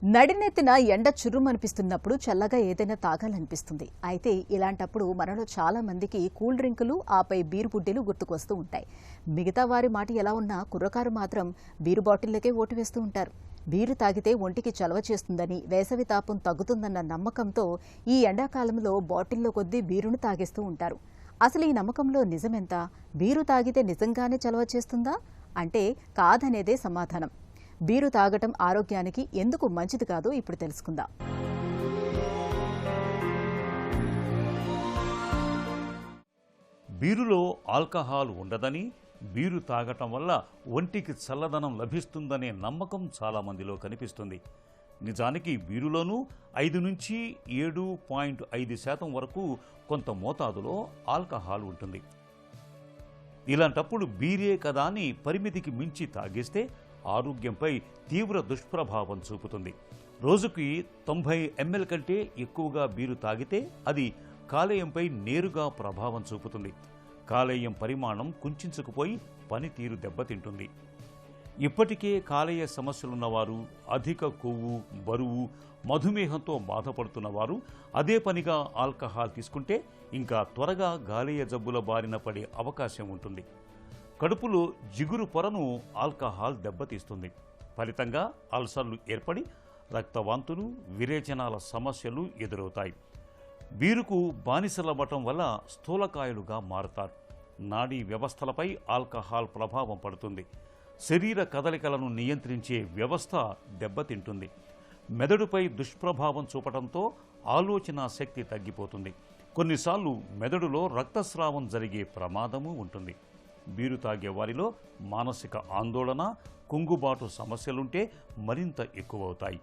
నడినెత్తిన ఎండ చుర్రుమనిపిస్తున్నప్పుడు చల్లగా ఏదైనా తాగాలనిపిస్తుంది. అయితే ఇలాంటప్పుడు మనలో చాలా మందికి కూల్ డ్రింకులు, ఆపై బీరు బుడ్డీలు గుర్తుకొస్తూ ఉంటాయి. మిగతా వారి మాట ఎలా ఉన్నా కుర్రకారు మాత్రం బీరు బాటిళ్లకే ఓటు వేస్తూ ఉంటారు. బీరు తాగితే ఒంటికి చలవ చేస్తుందని, వేసవి తాపం తగ్గుతుందన్న నమ్మకంతో ఈ ఎండాకాలంలో బాటిల్లో కొద్దీ బీరును తాగేస్తూ ఉంటారు. అసలు ఈ నమ్మకంలో నిజమెంత? బీరు తాగితే నిజంగానే చలవ చేస్తుందా అంటే కాదనేదే సమాధానం. బీరు తాగటం ఆరోగ్యానికి ఎందుకు మంచిది కాదో ఇప్పుడు తెలుసుకుందాం. బీరులో ఆల్కహాల్ ఉండదని, బీరు తాగటం వల్ల ఒంటికి చల్లదనం లభిస్తుందనే నమ్మకం చాలామందిలో కనిపిస్తుంది. నిజానికి బీరులోనూ 5 నుంచి 7.5% వరకు కొంత మోతాదులో ఆల్కహాల్ ఉంటుంది. ఇలాంటప్పుడు బీరే కదా అని పరిమితికి మించి తాగేస్తే ఆరోగ్యంపై తీవ్ర దుష్ప్రభావం చూపుతుంది. రోజుకి 90 ml కంటే ఎక్కువగా బీరు తాగితే అది కాలేయంపై నేరుగా ప్రభావం చూపుతుంది. కాలేయం పరిమాణం కుంచుకుపోయి పనితీరు దెబ్బతింటుంది. ఇప్పటికే కాలేయ సమస్యలున్నవారు, అధిక కొవ్వు, బరువు, మధుమేహంతో బాధపడుతున్నవారు అదే పనిగా ఆల్కహాల్ తీసుకుంటే ఇంకా త్వరగా కాలేయ జబ్బుల బారిన పడే అవకాశం ఉంటుంది. కడుపులో జిగురు పొరను ఆల్కహాల్ దెబ్బతీస్తుంది. ఫలితంగా అల్సర్లు ఏర్పడి రక్తవాంతులు, విరేచనాల సమస్యలు ఎదురవుతాయి. బీరుకు బానిసలవ్వటం వల్ల స్థూలకాయులుగా మారుతారు. నాడీ వ్యవస్థలపై ఆల్కహాల్ ప్రభావం పడుతుంది. శరీర కదలికలను నియంత్రించే వ్యవస్థ దెబ్బతింటుంది. మెదడుపై దుష్ప్రభావం చూపడంతో ఆలోచన శక్తి తగ్గిపోతుంది. కొన్నిసార్లు మెదడులో రక్తస్రావం జరిగే ప్రమాదము ఉంటుంది. బీరు తాగే వారిలో మానసిక ఆందోళన, కుంగుబాటు సమస్యలుంటే మరింత ఎక్కువవుతాయి.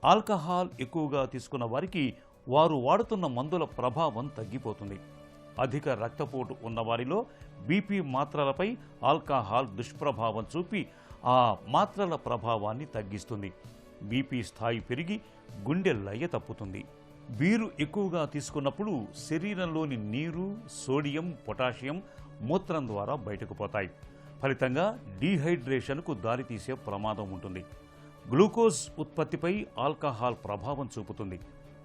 ఆల్కహాల్ ఎక్కువగా తీసుకున్న వారికి వారు వాడుతున్న మందుల ప్రభావం తగ్గిపోతుంది. అధిక రక్తపోటు ఉన్నవారిలో బీపీ మాత్రలపై ఆల్కహాల్ దుష్ప్రభావం చూపి ఆ మాత్రల ప్రభావాన్ని తగ్గిస్తుంది. బీపీ స్థాయి పెరిగి గుండె లయ తప్పుతుంది. బీరు ఎక్కువగా తీసుకున్నప్పుడు శరీరంలోని నీరు, సోడియం, పొటాషియం మూత్రం ద్వారా బయటకు పోతాయి. ఫలితంగా డీహైడ్రేషన్కు దారితీసే ప్రమాదం ఉంటుంది. గ్లూకోజ్ ఉత్పత్తిపై ఆల్కహాల్ ప్రభావం చూపుతుంది.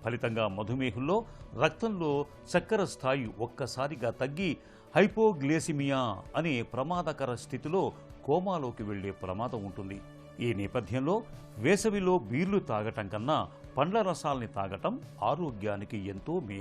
ఫలితంగా మధుమేహంలో రక్తంలో చక్కెర స్థాయి ఒక్కసారిగా తగ్గి హైపోగ్లైసిమియా అనే ప్రమాదకర స్థితిలో కోమాలోకి వెళ్లే ప్రమాదం ఉంటుంది. ఈ నేపథ్యంలో వేసవిలో బీర్లు తాగటం కన్నా పండ్ల రసాల్ని తాగటం ఆరోగ్యానికి ఎంతో మేలు.